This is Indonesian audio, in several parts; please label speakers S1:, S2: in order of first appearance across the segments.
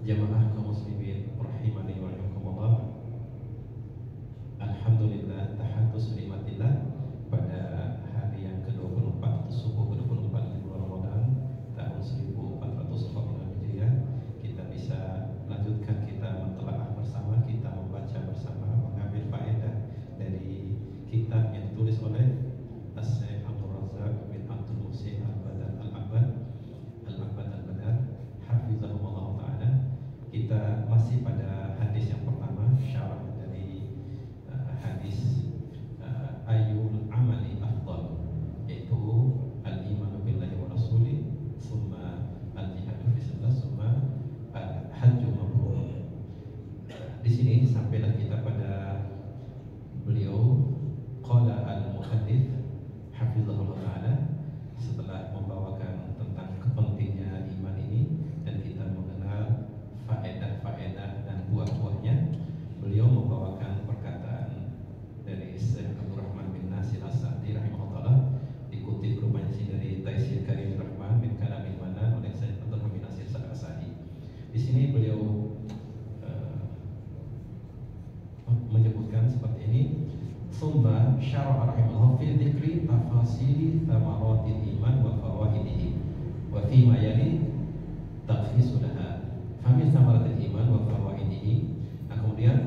S1: Jamaah kaum muslimin rahimani wa rahimakumullah. Alhamdulillah tahadus nikmatillah pada hari yang ke-24 subuh ke-24 di bulan Ramadan tahun 1445 Hijriah, kita bisa lanjutkan kita mentelaah bersama, kita membaca bersama, mengambil faedah dari kitab yang ditulis oleh Syekh Abdul Razak bin Abdul Muhsin Al-Badar Al-Abbad Al-Badar hafizahullah ta'ala. Kita masih pada hadis yang pertama, syarah dari hadis ayyul amali afdal, yaitu al-imanu billahi wa rasulih, summa al-jihadu fisabilillah, summa al-hajju mabrur. Di sini sampailah kita pada beliau qala al-muhaddits hafizahullah ta'ala, setelah membawakan tentang kepentingnya iman ini dan kita mengenal faedah-faedah dan buah-buahnya, beliau membawakan perkataan dari Syekh Abdul Rahman bin Nasir As-Sa'di rahimahullah, dikutip rupanya dari Taisir Karim Rahman bin Kalamil Manan oleh Syekh Abdul Rahman bin Nasir As-Sa'di. Di sini beliau menyebutkan seperti ini: summa syara'a rahimahullah fi dzikri tafasili thamaratil iman wa fawaidihi wa fi ma yali tafsirulaha famin thamaratil iman wa fawaidihi. Nah, kemudian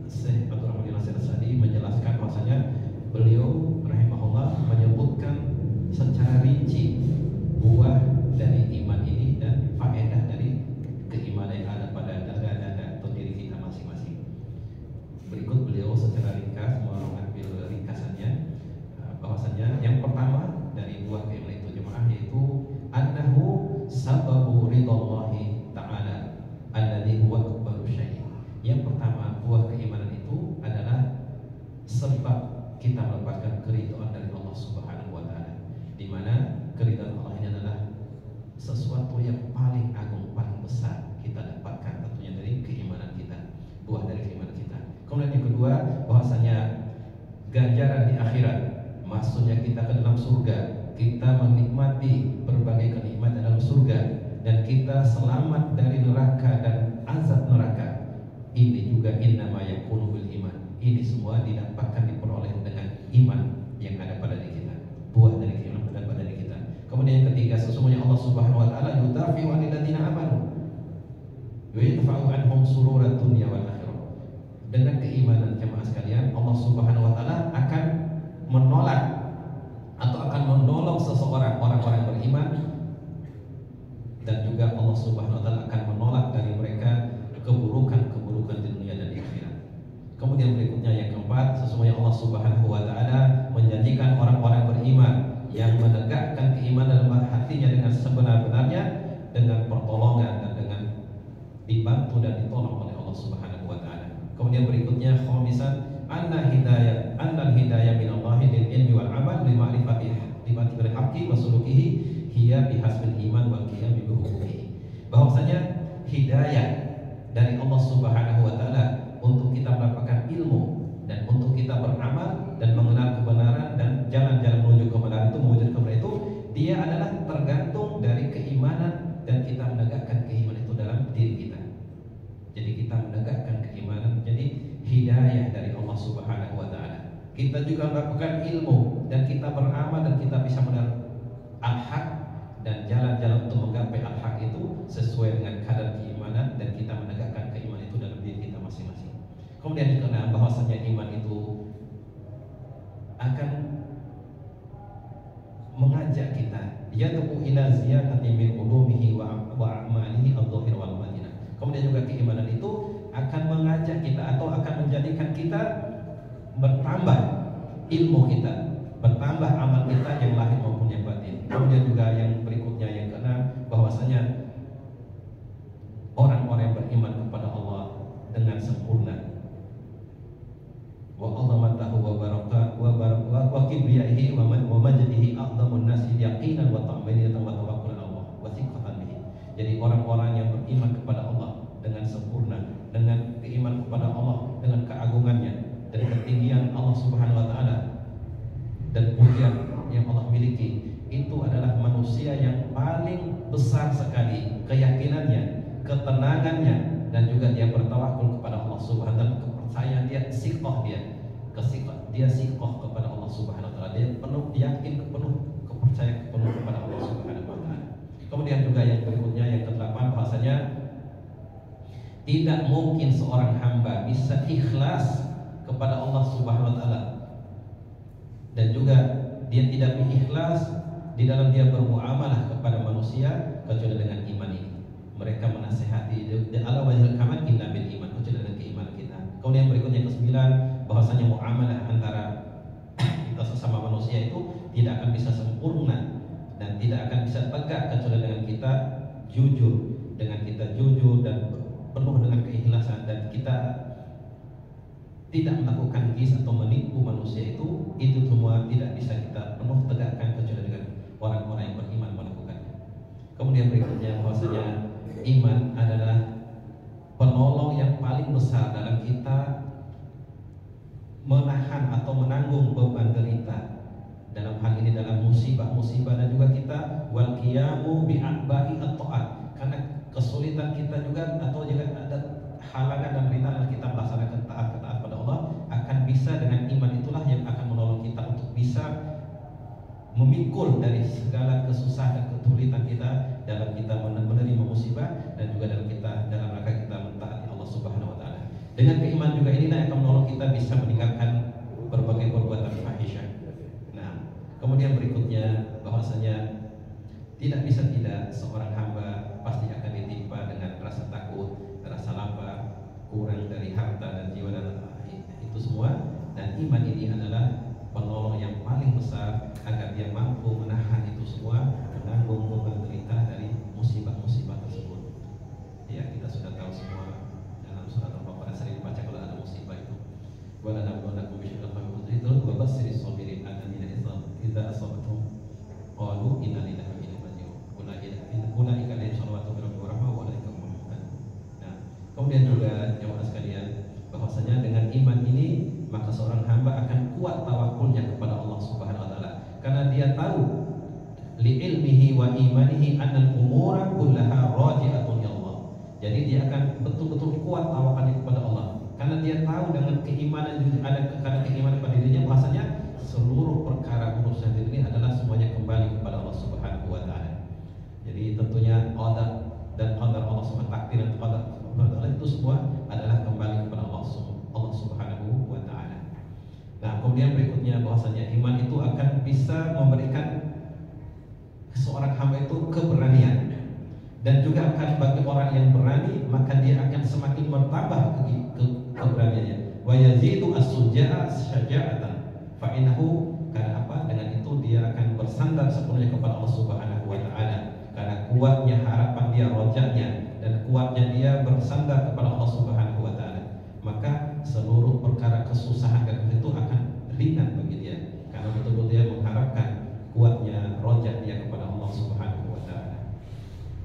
S1: Syekh Abdul Rahman bin Nasir As-Sa'di menjelaskan bahwasanya beliau rahimahullah menyebutkan secara rinci buah dari iman ini dan faedah dari keimanan yang ada pada dada atau diri kita masing-masing. Berikut beliau secara ringkas mengambil ringkasannya, bahwasanya yang pertama dari buah keimanan itu jemaah, yaitu annahu sababu ridallahi ta'ala alladzi huwa akbaru syai'. Yang pertama, buah keimanan itu adalah sebab kita mendapatkan keridhaan dari Allah Subhanahu wa taala, di mana keridhaan Allah ini adalah sesuatu yang paling agung, paling besar kita dapatkan tentunya dari keimanan kita, buah dari keimanan kita. Kemudian yang kedua, bahwasanya ganjaran di akhirat, maksudnya kita ke dalam surga, kita menikmati berbagai kenikmatan dalam surga, dan kita selamat dari neraka dan azab neraka. Ini juga innama yakunu bil iman. Ini semua didapatkan, diperoleh dengan iman yang ada pada diri kita, buah dari keimanan yang ada pada diri kita. Kemudian yang ketiga, sesungguhnya Allah Subhanahu wa taala yudafi'u 'anil ladzina amanu wa yadfa'u 'anhum sururat dunya wal akhirah. Dengan keimanan jemaah sekalian, Allah Subhanahu wa taala akan menolak atau akan menolong seseorang, orang-orang beriman, dan juga Allah Subhanahu wa taala akan menolak dari mereka keburukan-keburukan di dunia dan di akhirat. Kemudian berikutnya yang keempat, sesungguhnya Allah Subhanahu wa taala menjanjikan orang-orang beriman yang menegakkan keimanan dalam hatinya dengan sebenar-benarnya, dengan pertolongan dan dengan dibantu dan ditolong oleh Allah Subhanahu wa taala. Kemudian berikutnya khamisan annal hidayah minallahi lil ilmi wal amal li ma'rifatihi bil haqqi wa sulukihi hiya bihasbil iman wal qiyam bi huquqihi. Bahwasanya hidayah dari Allah Subhanahu wa taala untuk kita mendapatkan ilmu dan untuk kita beramal dan mengenal kebenaran dan jalan-jalan menuju kebenaran itu, mewujudkan kebenaran itu, dia adalah tergantung dari keimanan dan kita menegakkan keimanan itu dalam diri kita. Jadi kita menegakkan keimanan, jadi hidayah dari Allah Subhanahu wa taala. Kita juga mendapatkan ilmu dan kita beramal dan kita bisa mengenal al-haq dan jalan-jalan untuk menggapai al-haq itu sesuai dengan kadar keimanan dan kita menegakkan keimanan itu dalam diri kita masing-masing. Kemudian dikenal bahwasanya iman itu akan mengajak kita yad'u ila ziyadati min ulumihi wa a'malihi adh-dhahir wal batinah. Kemudian juga keimanan itu akan mengajak kita atau akan menjadikan kita bertambah ilmu kita, bertambah amal kita yang lahir maupun yang batin. Kemudian juga yang berikutnya yang keenam, bahwasanya orang-orang yang beriman kepada Allah dengan sempurna, wa azamatahu wa barakatuhu wa kibriyaihi wa majdihi a'dhamun nasi yaqinan wa ta'minatan wa tawakkulan Allah wa thiqatan bihi. Jadi orang-orang yang beriman kepada Allah dengan sempurna, dengan keiman kepada Allah, dengan keagungannya dan ketinggian Allah Subhanahu wa taala dan pujian yang Allah miliki, itu adalah manusia yang paling besar sekali keyakinannya, ketenangannya, dan juga dia bertawakul kepada Allah Subhanahu wa taala, kepercayaan dia, sikoh dia sikoh kepada Allah Subhanahu wa taala, dia penuh yakin, penuh kepercayaan penuh kepada Allah Subhanahu wa taala. Kemudian juga yang berikutnya, yang ke-8, bahasanya tidak mungkin seorang hamba bisa ikhlas kepada Allah Subhanahu wa taala, dan juga dia tidak ikhlas di dalam dia bermuamalah kepada manusia kecuali dengan iman ini. Mereka menasihati ala wajhil kamal illa bil iman, kecuali dengan keimanan kita. Kemudian berikutnya ke-9, bahwasanya muamalah antara kita sesama manusia itu tidak akan bisa sempurna dan tidak akan bisa tegak kecuali dengan kita jujur dan penuh dengan keikhlasan, dan kita tidak melakukan gis atau menipu manusia, itu semua tidak bisa kita penuh tegakkan kecuali dengan orang-orang yang beriman melakukannya. Kemudian berikutnya, bahwasanya iman adalah penolong yang paling besar dalam kita menahan atau menanggung beban derita, dalam hal ini dalam musibah dan juga kita wal qiyamu bi a'ba'i at-ta'at, karena kesulitan kita juga atau juga ada halangan dan rintangan kita melaksanakan taat pada Allah, akan bisa dengan iman itulah yang akan menolong kita untuk bisa memikul dari segala kesusahan dan kesulitan kita dalam kita menerima musibah, dan juga dalam rangka kita mentaati Allah Subhanahu wa taala. Dengan keimanan juga inilah yang akan menolong kita bisa meninggalkan berbagai perbuatan fahisyah. Nah, kemudian berikutnya, bahwasanya tidak bisa tidak seorang hamba pasti akan ditimpa dengan rasa takut, rasa lapar, kurang dari harta dan jiwa dan itu semua, dan iman ini adalah penolong yang paling besar agar dia mampu menahan itu semua, menanggung beban derita dari musibah-musibah tersebut. Ya, kita sudah tahu semua dalam surat Al-Baqarah sering dibaca kalau ada musibah itu. Wa la nabluwannakum bisyarrin wa fadlin wa basyirish sabirin alladzina idza asabatuhum qalu inna lillahi wa inna ilaihi raji'un. Ulaika alaihim shalawatu min rabbihim wa rahmah wa ulaika humul muhtadun. Nah, kemudian juga jemaah sekalian, bahwasanya dengan iman ini maka seorang hamba akan kuat tawakulnya kepada Allah Subhanahu wa taala, karena dia tahu li ilmihi wa imanihi annal umura kullaha raji'atun ya Allah. Jadi dia akan betul-betul kuat tawakalnya kepada Allah, karena dia tahu dengan keimanan karena keimanan pada dirinya bahasanya seluruh perkara urusan diri ini adalah semuanya kembali kepada Allah Subhanahu wa taala. Jadi tentunya qadar dan qadar Allah Subhanahu wa taala, takdir dan qadar itu semua adalah kembali kepada Allah Subhanahu wa taala. Nah, kemudian berikutnya, bahwasanya iman itu akan bisa memberikan seorang hamba itu keberanian, dan juga akan bagi orang yang berani maka dia akan semakin bertambah keberaniannya. Wa yazidu as-suja'a syaja'atan fa innahu, karena apa? Dengan itu dia akan bersandar sepenuhnya kepada Allah Subhanahu wa taala, karena kuatnya harapan dia, rojaknya, dan kuatnya dia bersandar kepada Allah Subhanahu wa taala, maka seluruh perkara kesusahan dan itu akan ringan bagi dia, karena betul-betul dia mengharapkan kuatnya rojak dia kepada Allah Subhanahu wa taala.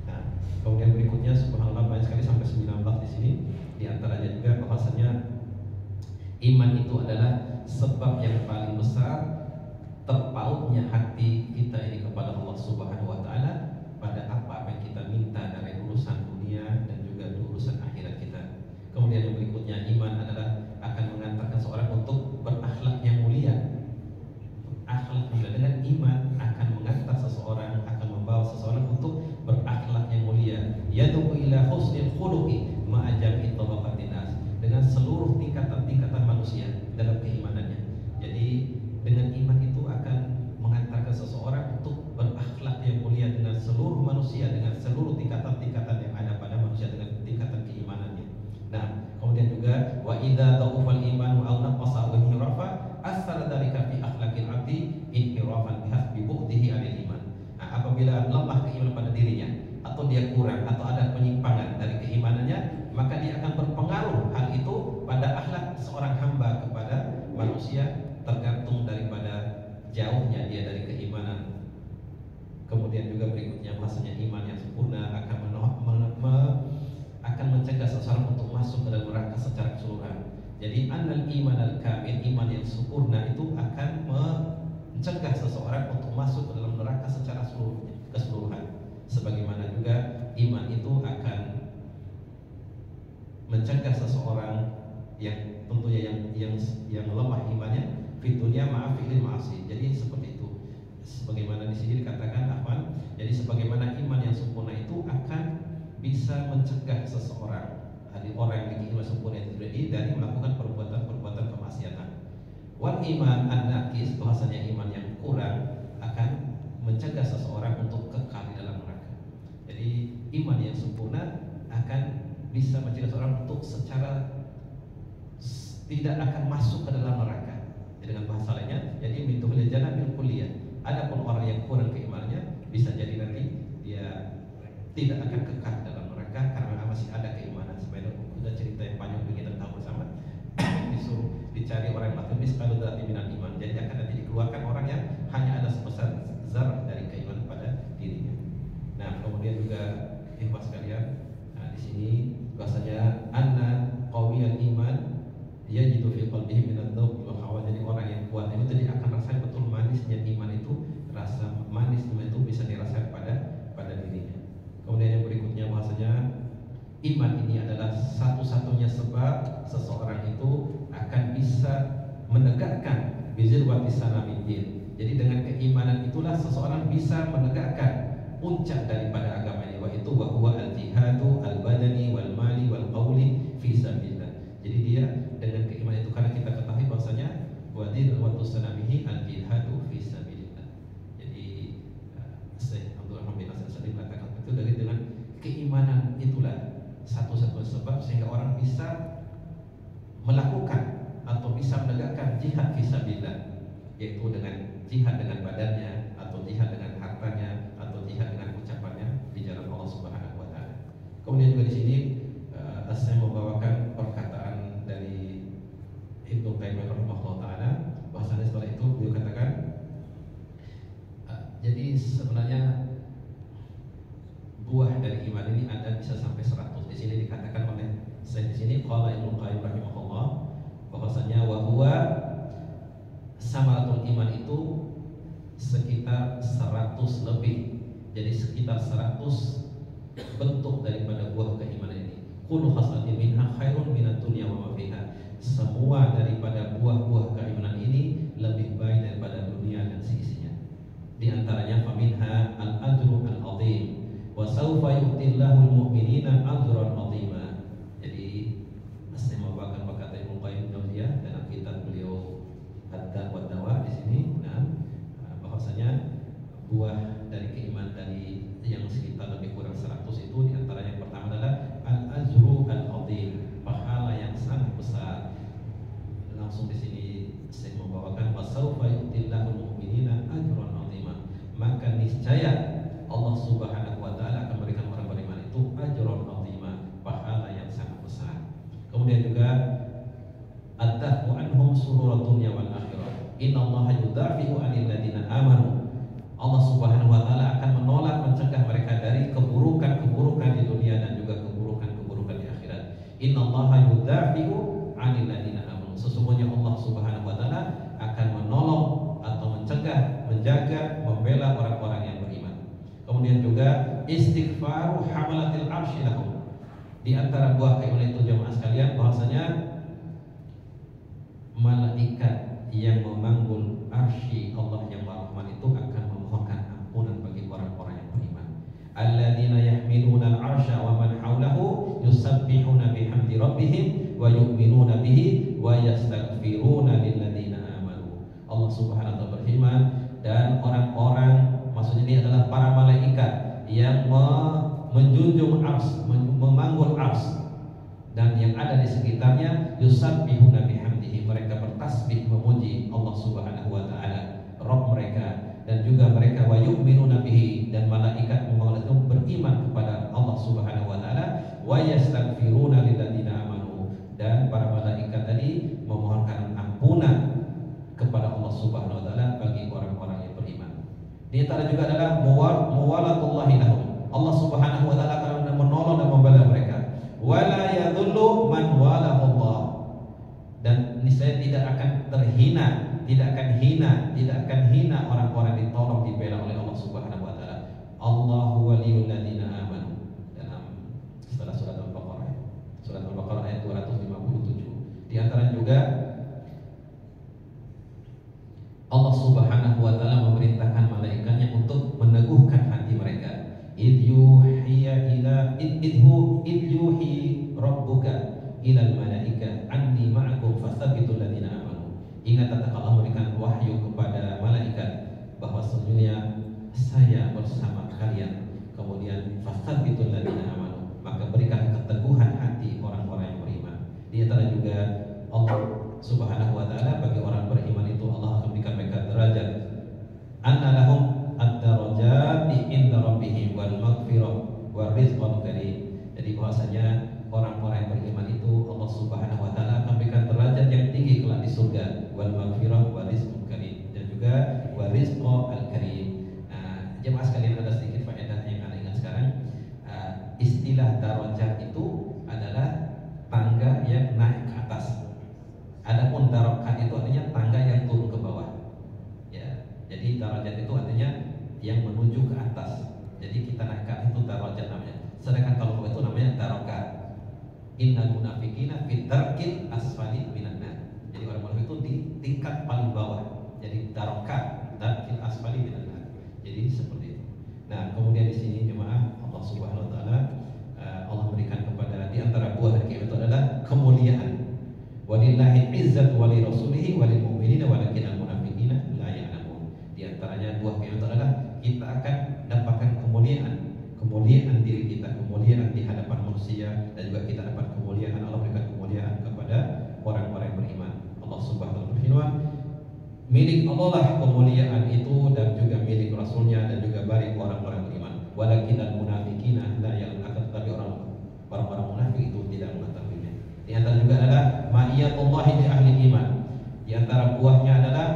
S1: Nah, kemudian berikutnya, subhanallah, banyak sekali sampai 19 di sini. Di antaranya juga bahwasanya iman itu adalah sebab yang paling besar terpautnya hati kita ini kepada Allah Subhanahu wa taala pada apa yang kita minta dari urusan dunia dan juga urusan akhirat kita. Kemudian yang berikutnya, iman adalah akan mengantarkan seorang untuk berakhlak yang mulia. Akhlak mulia dengan iman akan mengantar seseorang, akan membawa seseorang untuk berakhlak yang mulia. Yad'u ila husnil khuluqi ma'a jam'i tabaqatin nas, dengan seluruh tingkatan-tingkatan manusia dalam keimanannya. Jadi dengan iman itu akan mengantarkan seseorang untuk berakhlak yang mulia dengan seluruh manusia, dengan seluruh tingkatan-tingkatan yang ada pada manusia dengan tingkatan keimanannya. Nah, kemudian juga wa idza dha'ufal imanu aw naqasa wa inhirafa asar dzalika fi akhlaqil 'abdi inhirafan bihasbi bu'dihi 'anil iman. Nah, apabila lemah keimanan pada dirinya atau dia kurang atau ada penyimpangan dari keimanannya, maka dia akan berpengaruh hal itu pada akhlak seorang hamba kepada manusia, tergantung daripada jauhnya dia dari keimanan. Kemudian juga berikutnya, bahasanya iman yang sempurna akan mencegah seseorang untuk masuk ke dalam neraka secara keseluruhan. Jadi annal iman al-kamil, iman yang sempurna itu akan mencegah seseorang untuk masuk ke dalam neraka secara keseluruhan. Sebagaimana juga iman itu akan ma'a fi'lil ma'asi. Jadi seperti itu. Sebagaimana di sini dikatakan afwan, jadi sebagaimana iman yang sempurna itu akan bisa mencegah seseorang, orang yang memiliki iman sempurna itu dari melakukan perbuatan-perbuatan kemaksiatan. Wal iman an-naqis, bahasanya iman yang kurang akan mencegah seseorang untuk kekal di dalam neraka. Jadi iman yang sempurna akan bisa mencegah seseorang untuk secara tidak akan masuk ke dalam neraka. Jadi dengan bahasa lainnya, jadi mituhil jannah bil kulliyah. Adapun orang yang kurang keimanannya bisa jadi nanti dia tidak akan kekal dalam neraka karena masih ada keimanan. Sebenarnya sudah cerita yang panjang kita tahu bersama. Disuruh dicari orang yang mati kalau dzati minal iman. Jadi akan nanti dikeluarkan orang yang hanya ada sebesar zarah dari keimanan pada dirinya. Nah, kemudian juga ikhwah sekalian, nah di sini bahasanya anna qawiyal iman yajidu fi qalbihi min ad-dhawq wal hawa. Jadi orang yang kuat itu tadi akan rasakan betul manisnya iman itu, rasa manis iman itu bisa dirasakan pada dirinya. Kemudian yang berikutnya bahasanya iman ini adalah satu-satunya sebab seseorang itu akan bisa menegakkan bizirwati sanamiddin. Jadi dengan keimanan itulah seseorang bisa menegakkan puncak daripada agama ini, yaitu wa huwa al-jihadu al-badani wal mali wal qawli fi sabilillah. Jadi dia dengan keimanan itu, karena kita ketahui bahwasanya wadir wa tusanamihi al-jihadu fi sabilillah. Jadi Syekh Abdul Rahman bin Nasir Sa'di mengatakan itu dari dengan keimanan itulah satu-satunya sebab sehingga orang bisa melakukan atau bisa menegakkan jihad fi sabilillah, yaitu dengan jihad dengan badannya atau jihad dengan hartanya atau jihad dengan ucapannya di jalan Allah Subhanahu wa taala. Kemudian juga di sini saya membawakan perkataan dari Ibnu Qayyim rahimahullah taala, bahwasanya setelah itu beliau katakan jadi sebenarnya buah dari iman ini ada bisa sampai 100. Di sini dikatakan oleh saya di sini qala Ibnu Qayyim rahimahullah bahwasanya wa huwa samaratul iman itu sekitar 100 lebih. Jadi sekitar 100 bentuk daripada buah keimanan ini. Kullu khaslatin minha khairun minad dunya wa ma fiha. Semua daripada buah-buah keimanan ini lebih baik daripada dunia dan seisinya. Di antaranya faminha al-ajru al-'azim wa sawfa yu'tillahu al-mu'minina ajran 'azima. Jadi saya membawakan perkataan Ibnu Qayyim Jauziyah dalam kitab beliau Ad-Da' wa Dawa di sini. Nah, bahwasanya buah dari keimanan dari yang sekitar lebih kurang 100 itu di antaranya yang pertama adalah al-ajru al-'azim, pahala yang sangat besar. Langsung di sini saya membawakan wasaufa yu'tillahu al-mu'minina ajran 'azima. Maka niscaya Allah Subhanahu wa taala akan memberikan orang beriman itu ajran 'azima, pahala yang sangat besar. Kemudian juga at-tafu anhum sururat dunya wal akhirah. Innallaha yudafi'u 'anil ladzina amanu. Allah Subhanahu wa taala akan menolak, mencegah mereka dari keburukan-keburukan di dunia dan juga keburukan-keburukan di akhirat. Innallaha yudafi'u 'anil ladzina amanu. Sesungguhnya Allah Subhanahu wa taala akan menolong atau mencegah, menjaga, membela orang-orang yang beriman. Kemudian juga istighfaru hamalatil arsy lahum. Di antara buah keimanan itu jemaah sekalian bahwasanya malaikat yang memanggul arsy Allah yang Maha Rahman itu akan memohonkan ampunan bagi orang-orang yang beriman. Alladzina yahmiluna al-arsya wa man haulahu yusabbihuna bihamdi rabbihim wa yu'minuna bihi wa yastaghfiruna lilladzina amanu. Allah Subhanahu wa taala berfirman, dan orang-orang, maksudnya ini adalah para malaikat yang menjunjung ars, memanggul ars, dan yang ada di sekitarnya yusabbihuna bihamdihi, mereka bertasbih memuji Allah Subhanahu wa taala Rabb mereka, dan juga mereka wa yu'minuna bihi, dan malaikat itu beriman kepada Allah Subhanahu wa taala, wa yastaghfiruna lilladzina amanu, dan para malaikat tadi memohonkan ampunan kepada Allah Subhanahu wa taala bagi orang-orang yang beriman. Di antara juga adalah muwalatullahi lahum. Allah Subhanahu wa taala akan menolong dan membela mereka. Wala yadhullu man walahullah, dan niscaya tidak akan terhina, tidak akan hina orang-orang yang ditolong, dibela oleh Allah Subhanahu wa taala. Allahu waliyul ladzina amanu, dalam setelah surat Al-Baqarah ayat 257. Di antara juga ilal malaika anni ma'akum fatsabitul ladzina amanu. Ingat tatkala Allah memberikan wahyu kepada malaikat bahwa sesungguhnya saya bersama kalian. Kemudian fatsabitul ladzina amanu, maka berikan keteguhan hati orang-orang yang beriman. Di antara juga Allah Subhanahu wa taala bagi orang beriman itu Allah akan berikan mereka derajat. Anna lahum ad-darajati inda rabbihim wal maghfirah war rizqul karim. Jadi bahwasanya orang-orang yang beriman itu Allah Subhanahu wa taala akan berikan derajat yang tinggi kelak di surga, wal maghfirah war rizqul karim, dan juga war rizqul karim. Nah, jemaah sekalian, ada sedikit faedah yang Anda ingat sekarang. Istilah darajat itu adalah tangga yang naik ke atas. Adapun darokat itu artinya tangga yang turun ke bawah. Ya, jadi darajat itu artinya yang menuju ke atas. Jadi kita naik ke atas itu darajat namanya. Sedangkan kalau itu namanya darokat. Innal munafiqina fi darkil asfali minan nar. Jadi orang munafik itu di tingkat paling bawah. Jadi darokat, darkil asfali minan nar. Jadi seperti itu. Nah, kemudian di sini jemaah Allah Subhanahu wa taala Allah berikan kepada di antara buah dari kiamat itu adalah kemuliaan. Walillahi izzatu wali rasulihi walil mu'minina walakinnal munafiqina la ya'lamun. Di antaranya buah kiamat itu adalah kita akan dapatkan kemuliaan diri kita, kemuliaan di hadapan manusia, dan juga kita dapat kemuliaan, Allah berikan kemuliaan kepada orang-orang yang beriman. Allah Subhanahu wa taala berfirman, milik Allah lah kemuliaan itu, dan juga milik Rasulnya, dan juga bagi orang-orang beriman. Walakinnal munafiqina la ya'lamun. Tapi orang-orang munafik itu tidak mengetahuinya. Di antara juga adalah ma'iyatullahi li ahli iman. Di antara buahnya adalah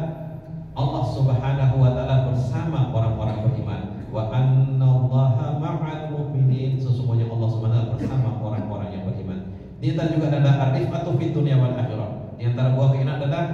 S1: Allah Subhanahu wa taala bersama orang-orang beriman. Wa annallaha ma'al mu'minin. Sesungguhnya Allah Subhanahu wa taala bersama orang-orang yang beriman. Di antara juga adalah arifatu fid dunya wal akhirah. Di antara buah keimanan adalah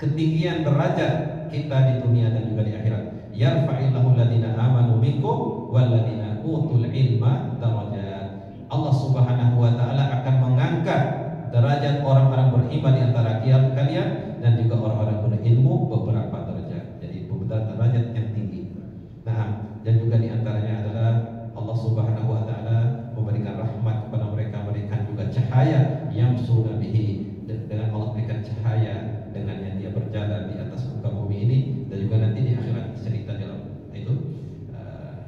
S1: ketinggian derajat kita di dunia dan juga di akhirat. Yarfa'illahu alladziina aamanu minkum wal ladziina utul ilma darajat. Allah Subhanahu wa taala akan mengangkat derajat orang-orang beriman di antara kalian dan juga orang-orang berilmu beberapa derajat. Jadi beberapa derajat yang tinggi. Nah, dan juga di antaranya adalah Allah Subhanahu wa taala memberikan rahmat kepada mereka, memberikan juga cahaya yang surah bihi, dengan Allah berikan cahaya dengan yang dia berjalan di atas muka bumi ini, dan juga nanti di akhirat cerita dalam itu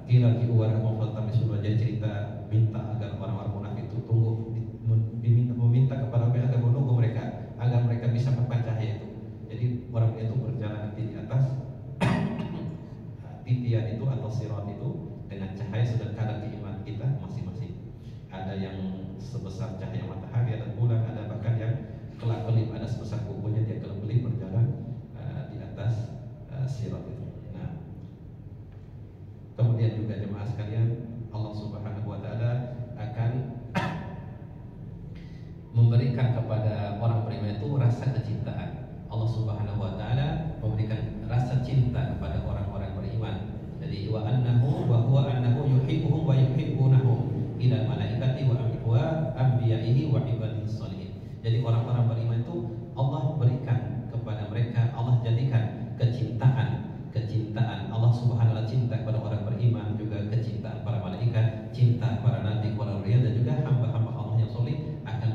S1: kira kiwar konfrontasi surah, jadi cerita minta agar orang-orang munafik itu tunggu, meminta kepada mereka agar menunggu mereka agar mereka bisa membaca cahaya itu. Jadi orang itu berjalan nanti di atas titian itu atau sirat itu dengan cahaya sedang kadar keimanan kita masing-masing. Ada yang sebesar cahaya matahari, ada bulan, ada bahkan yang kelap-kelip, ada sebesar kukunya dia kelap-kelip berjalan di atas sirat itu. Nah, kemudian juga jemaah sekalian, Allah Subhanahu wa taala akan memberikan kepada orang beriman itu rasa kecintaan. Allah Subhanahu wa taala memberikan rasa cinta kepada orang-orang beriman. Jadi wa huwa annahu yuhibbuhum wa yuhibbunahu ila malaikati wa anbiya'ihi wa ibadihi sholihin. Jadi orang-orang beriman itu Allah berikan kepada mereka, Allah jadikan kecintaan Allah Subhanahu wa taala, cinta kepada orang beriman, juga kecintaan para malaikat, cinta para nabi, para wali, dan juga hamba-hamba Allah yang soleh akan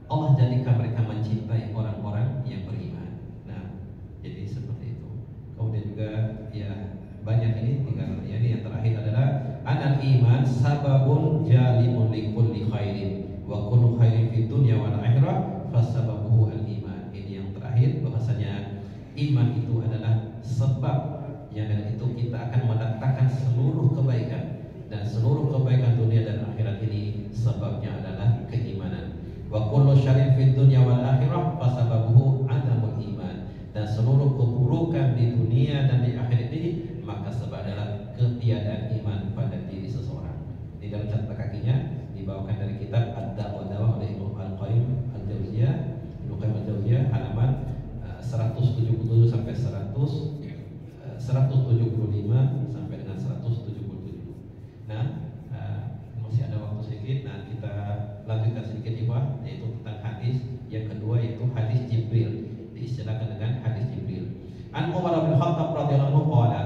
S1: Allah jadikan mereka mencintai orang-orang yang beriman. Nah, jadi seperti itu. Kemudian juga ya banyak ini, tinggal ya, ini yang terakhir adalah anal iman sababun jalimun likulli khairin wa kullu khairin fid dunya wal akhirah fasababuhu al iman. Ini yang terakhir, bahwasanya iman itu adalah sebab yang dengan itu kita akan mendatangkan seluruh kebaikan, dan seluruh kebaikan dunia dan akhirat ini sebabnya adalah keimanan. Wa kullu syarrin fid dunya wal akhirah fasababuhu adamul iman. Dan seluruh keburukan di dunia dan di akhirat ini maka sebab adalah ketiadaan iman pada diri seseorang. Di dalam catatan kakinya dibawakan dari kitab Ad-Dawa oleh Ibnu Al-Qayyim Al-Jauziyah, halaman 177 sampai 175 sampai dengan 177. Nah, masih ada waktu sedikit. Nah, kita lanjutkan sedikit Ikhwah, yaitu tentang hadis yang kedua, yaitu hadis Jibril, diistilahkan dengan hadis Jibril. An Umar bin Khattab radhiyallahu anhu qala,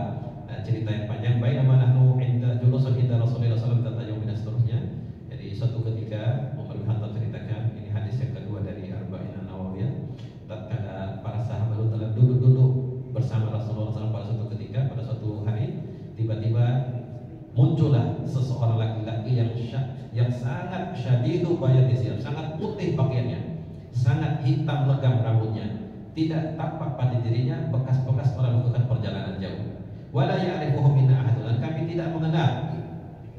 S1: cerita yang panjang, bainama nahnu inda julusun inda Rasulullah sallallahu alaihi wasallam, dan seterusnya. Jadi suatu ketika adalah seseorang laki-laki yang sangat syadidu bayadis, sangat putih pakaiannya, sangat hitam legam rambutnya, tidak tampak pada dirinya bekas-bekas orang melakukan perjalanan jauh. Wala ya'rifuhu minna ahadun, dan kami tidak mengenal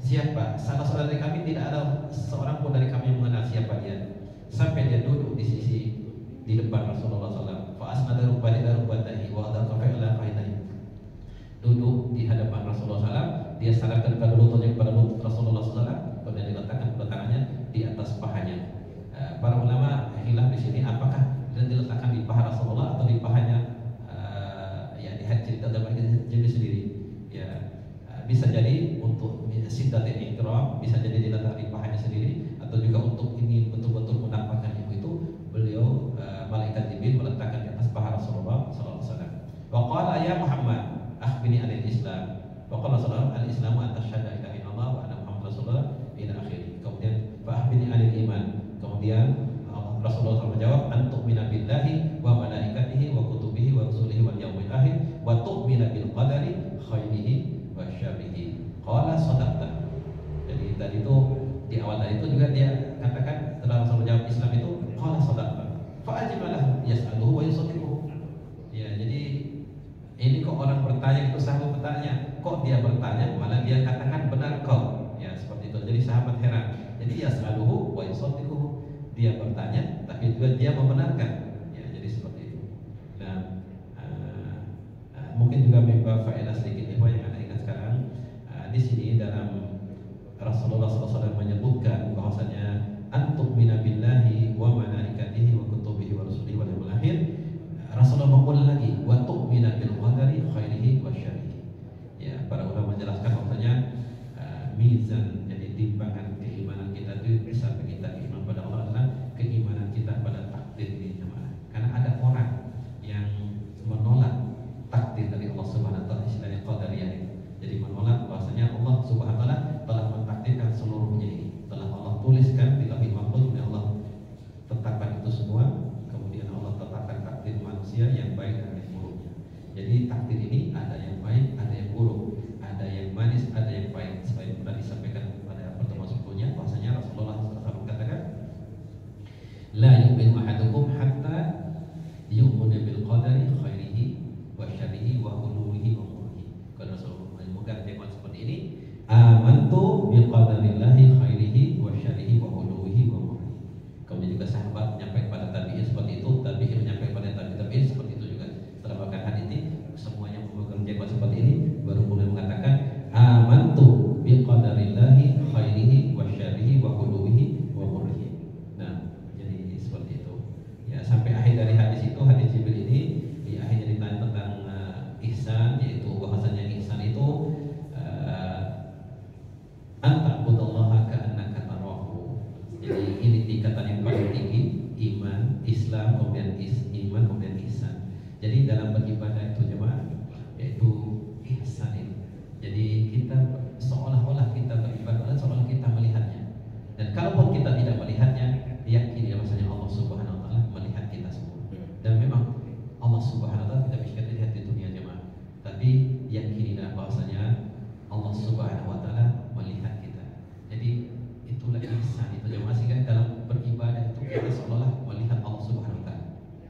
S1: siapa salah seorang dari kami, tidak ada seorang pun dari kami yang mengenal siapa dia, sampai dia duduk di depan Rasulullah SAW. Fa asnada rubatahi wa adaka fi'la qainai, duduk di hadapan Rasulullah SAW, dia sandarkan kedua lututnya kepada lutut Rasulullah SAW, kemudian diletakkan kedua tangannya di atas pahanya. Para ulama hilaf di sini apakah diletakkan di paha Rasulullah atau di pahanya, ya di cerita dalam jadi sendiri. Ya, bisa jadi untuk siddatul ikram, bisa jadi diletakkan di pahanya sendiri, atau juga untuk ini betul-betul menampakkan itu beliau malaikat Jibril meletakkan di atas paha Rasulullah SAW. Wa qala ya Muhammad akhbirni anil Islam. Wa qala sallallahu al-Islamu an tashhadu an la ilaha illallah wa anna Muhammadar Rasulullah ila akhir. Kemudian fa akhbirni anil iman. Kemudian Rasulullah SAW menjawab, an tu'mina billahi wa malaikatihi wa kutubihi wa rusulihi wal yaumil akhir wa tu'mina bil qadari khairihi wa syarrihi. Qala sadaqta. Jadi tadi itu di awal tadi itu juga dia katakan setelah Rasulullah jawab Islam itu qala sadaqta. Fa ajibalah yas'aluhu wa yusaddiquhu. Ya, jadi ini kok orang bertanya itu sahabat bertanya, kok dia bertanya malah dia katakan benar kau. Ya seperti itu. Jadi sahabat heran. Jadi yas'aluhu wa yusaddiquhu. Dia bertanya, tapi juga dia membenarkan. Ya, jadi seperti itu. Nah, mungkin juga membawa faedah sedikit yang Anda ingat sekarang. Di sini dalam Rasulullah SAW menyebutkan bahwasanya antu'mina billahi wa malaikatihi wa kutubihi wa rusulihi wal yaumil akhir. Rasulullah mengulang lagi wa tu'mina bil qadari khairihi wa syarrihi. Ya, para ulama menjelaskan bahwasanya mizan, jadi timbangan keimanan kita itu bisa kita iman pada Allah adalah keimanan kita pada takdir ini, jemaah. Karena ada orang yang menolak takdir dari Allah Subhanahu wa taala, istilahnya qadariyah. Jadi menolak bahwasanya Allah Subhanahu wa taala telah mentakdirkan seluruhnya ini, telah Allah tuliskan di lauhil mahfuz, dan Allah tetapkan itu semua. Kemudian Allah tetapkan takdir manusia yang baik dan yang buruknya. Jadi takdir ini ada yang baik, ada yang buruk, ada yang manis, ada yang pahit. Seperti sudah disampaikan pada pertemuan sebelumnya, bahwasanya Rasulullah SAW katakan, la yu'minu ahadukum hatta yu'mina bil qadari khairihi wa syarrihi wa uluwihi wa murrihi. Kalau Rasulullah menyebutkan tema seperti ini, amantu bi qadarillahi khairihi wa syarrihi wa uluwihi wa murrihi. Kemudian juga sahabat menyampaikan pada tabi'in seperti itu, tabi'in menyampaikan pada tabi'in seperti itu juga. Setelah makan hadis ini, semuanya memegang tema seperti ini, baru kemudian mengatakan amantu bi qadarillahi khairihi wa syarrihi wa uluwihi wa murrihi. Nah, jadi seperti itu. Ya, sampai akhir dari hadis itu, hadis Jibril ini di akhirnya ditanya tentang ihsan, yaitu bahwasanya ihsan itu anta'budallaha ka'annaka tarahu. Jadi ini tingkatan yang paling tinggi, iman, Islam, kemudian iman, kemudian ihsan. Jadi dalam beribadah itu jemaah, yaitu ihsan itu. Jadi kita seolah-olah kita beribadah, seolah kita melihatnya. Dan kalaupun kita tidak melihatnya, yakini bahwasanya Allah Subhanahu wa taala melihat kita semua. Dan memang Allah Subhanahu wa taala tidak bisa dilihat di dunia jemaah. Tapi yakinilah bahwasanya Allah Subhanahu wa taala melihat kita. Jadi itulah ihsan itu jemaah, sehingga dalam beribadah itu kita seolah melihat Allah Subhanahu wa taala.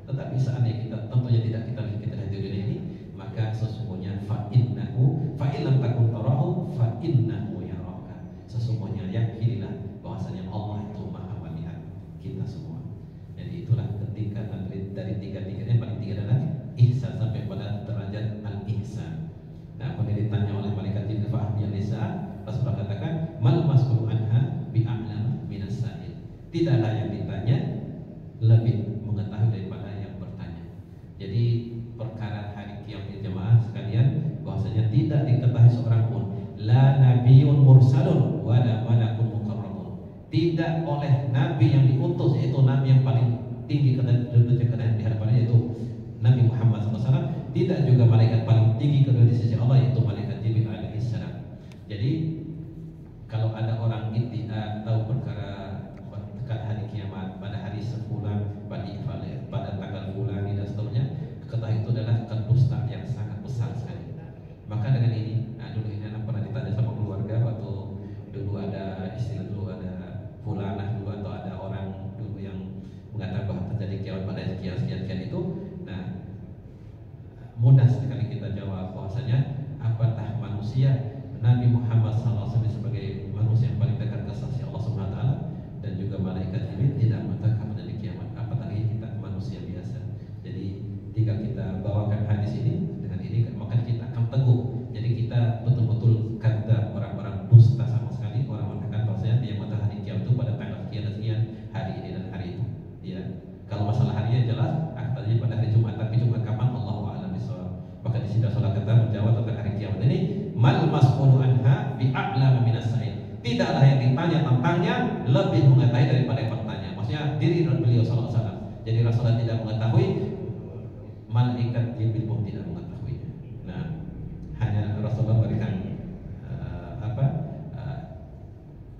S1: Tetapi seandainya kita tentunya tidak kita lihat di dunia ini, maka sesungguhnya fa innahu fa illam takun tarahu fa innahu yaraka. Sesungguhnya yakinilah bahwasanya Allah itu Maha melihat kita semua. Jadi itulah ketingkatan dari tiga-tiganya, paling tinggi adalah ihsan sampai pada derajat al-ihsan. Nah, kemudian ditanya oleh malaikat Jibril fa ahmiyal lisan, Rasulullah katakan mal mas'ulu anha bi a'lam minas sa'il. Tidaklah yang ditanya lebih mengetahui daripada yang bertanya. Jadi perkara hari kiamat jemaah sekalian, bahwasanya tidak diketahui seorang pun, la nabiyyun mursalun wa la malakun muqarrabun. Tidak oleh nabi yang diutus, yaitu nabi yang paling tinggi derajatnya di hadapannya, yaitu Nabi Muhammad SAW. Tidak juga malaikat paling tinggi kedua di sisi Allah, yaitu malaikat Jibril alaihissalam. Jadi kalau ada orang tahu perkara dekat hari kiamat, pada hari sebulan, pada tanggal bulan dan seterusnya, ketahui itu adalah kedustaan yang sangat besar sekali. Maka dengan ini, dulu ini anak pernah ditanya sama keluarga waktu Tidaklah yang ditanya tentangnya lebih mengetahui daripada yang bertanya. Maksudnya diri beliau sallallahu alaihi wasallam. Jadi Rasulullah tidak mengetahui, malaikat Jibril pun tidak mengetahuinya. Nah, hanya Rasulullah berikan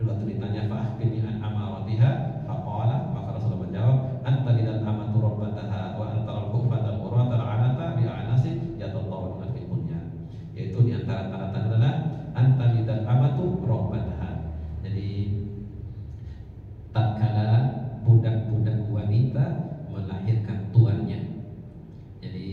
S1: waktu ditanya fa'akhbirni an amaratiha faqala, maka Rasulullah menjawab anta lidal amatu rabbataha wa antara al-kufata al-urata al-anata bi'anasi yatatawaluna fil bunyan. Yaitu di antara tanda-tanda adalah anta lidal amatu rabbataha. Jadi tatkala budak-budak wanita melahirkan tuannya. Jadi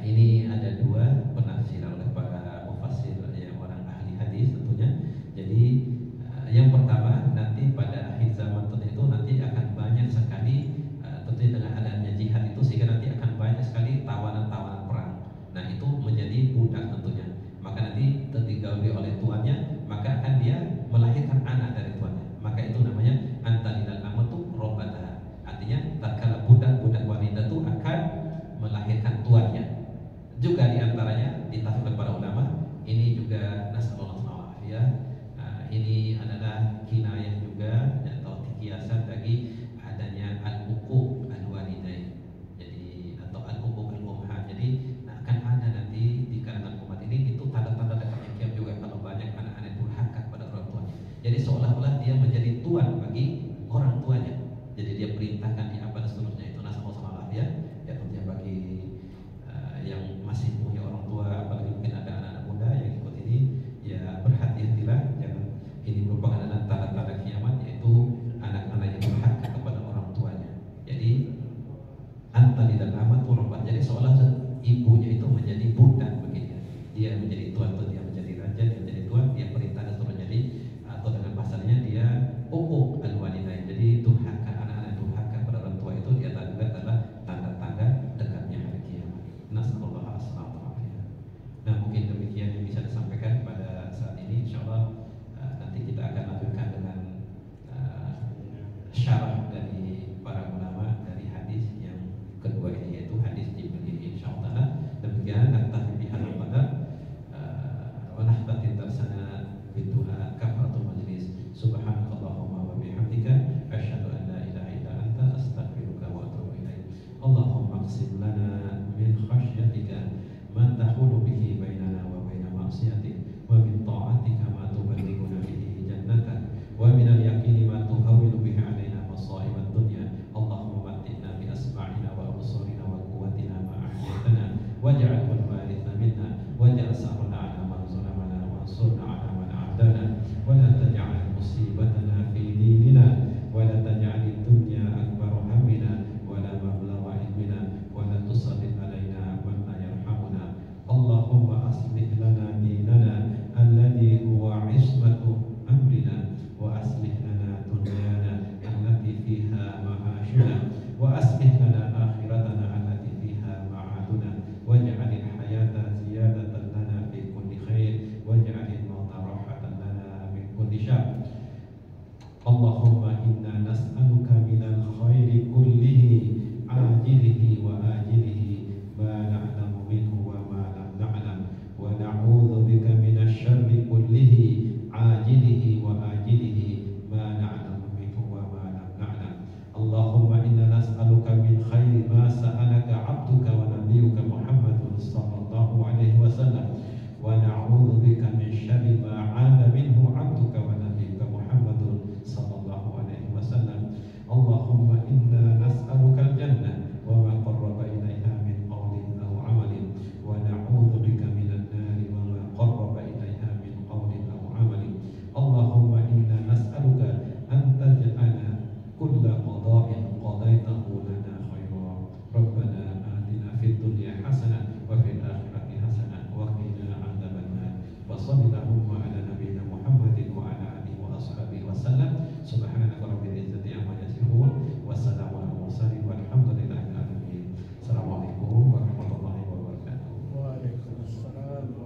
S1: ini ada dua penafsiran oleh para mufassir yang orang ahli hadis tentunya. Jadi yang pertama, nanti pada akhir zaman itu nanti akan banyak sekali tentunya dengan adanya jihad itu, sehingga nanti akan banyak sekali tawanan-tawanan perang. Nah, itu menjadi budak tentunya. Maka nanti digauli oleh tuannya, maka akan dia melahirkan anak dari tuannya. Maka itu namanya antalidal amatu robbataha. Artinya tatkala budak-budak wanita itu akan melahirkan tuannya. Juga diantaranya ditafsirkan para ulama, ini juga nasallallahu alaihi wasallam. Ini adalah kinayah juga atau kiasan bagi adanya al-uquq al-walidain. Jadi atau al-uquq al-ummahat. Jadi akan ada nanti di kalangan umat ini itu tanda-tanda dekatnya kiamat juga kalau banyak anak-anak durhaka pada orang tuanya. Jadi seolah-olah dia menjadi tuan bagi orang tuanya. Jadi dia perintahkan di apa dan seterusnya. Itu nasallallahu alaihi wasallam ya tentunya bagi yang masih punya orang tua, apalagi mungkin ada anak-anak muda yang ikut ini, ya berhati-hatilah, jangan. Ini merupakan tanda-tanda kiamat, yaitu anak-anak yang durhaka kepada orang tuanya. Jadi antalidal amatu rabbat. Jadi seolah ibunya itu menjadi budak begitu. Dia menjadi tuan atau dia menjadi raja, dia menjadi tuan, dia perintah dan seterusnya. Jadi atau dengan bahasanya dia uquq al-walidain. Jadi durhaka, anak-anak durhaka pada orang tua itu dia adalah tanda-tanda dekatnya hari kiamat. Nasallallahu alaihi wasallam. Nah, mungkin demikian yang bisa disampaikan pada saat ini, insyaallah. Nanti kita akan lanjutkan dengan syarah dari para ulama dari hadis yang kedua ini, yaitu hadis Jibril ini, insyaallah. Demikian naktafi bihadzal qadar wa nahtatim darsana bidu'a kafaratul majlis. Subhanakallahumma wa bihamdika asyhadu an la ilaha illa anta astaghfiruka wa atubu ilaik. Allahumma aqsim lana min khasyatika ma tahulu bihi bainana wa baina ma'siyatik, wa min ta'atika ma tuballighuna bihi jannata, wa min al-yaqini ma tuhawwilu bihi alaina masa'ib ad-dunya. Allahumma matti'na bi asma'ina wa absarina wa quwwatina ma ahyaytana waj'alhu al-waritha minna waj'al sa'rana 'ala man zalamana wansurna 'ala man 'adana wa la taj'al musibatana fi dinina wa la taj'al ad-dunya akbar hammina wa la mablagha ilmina wa la tusallit alaina man la yarhamuna. Allahumma aslih lana dinana alladhi huwa 'ismatu amrina wa aslih lana dunyana allati fiha ma'ashuna wa aslih lana akhiratana allati fiha ma'aduna waj'alil hayata ziyadatan lana fi kulli khair waj'alil mauta rahatan lana min kulli syarr. Allahumma inna nas'aluka minal khairi kullihi ajilihi wa ajilihi ma na'lamu minhu wa ma lam na'lam wa na'udzu bika minasy syarri kullihi ajilihi wa ajilihi ma na'lamu minhu wa ma lam na'lam. Allahumma inna nas'aluka min khairi ma sa'alaka 'abduka wa nabiyyuka Muhammadun sallallahu alaihi wasallam wa na'udzu bika min syarri ma 'ada minhu 'abduka wa nabiyyuka Muhammadun sallallahu alaihi wasallam. Allahumma inna nas'aluka al-jannah wa ma qarraba ilaiha min qawlin aw 'amalin wa na'udzu bika minan nari wa ma qarraba ilaiha min qawlin aw 'amalin. Allahumma inna nas'aluka an taj'ala kulla qada'in qadaytahu lana khairan. Rabbana atina fid dunya hasanah wa fil akhirati hasanah wa qina 'adzabannar. Wa sallallahu ala nabiyyina Muhammadin wa ala alihi wa ashabihi wa sallam. Subhanaka rabbil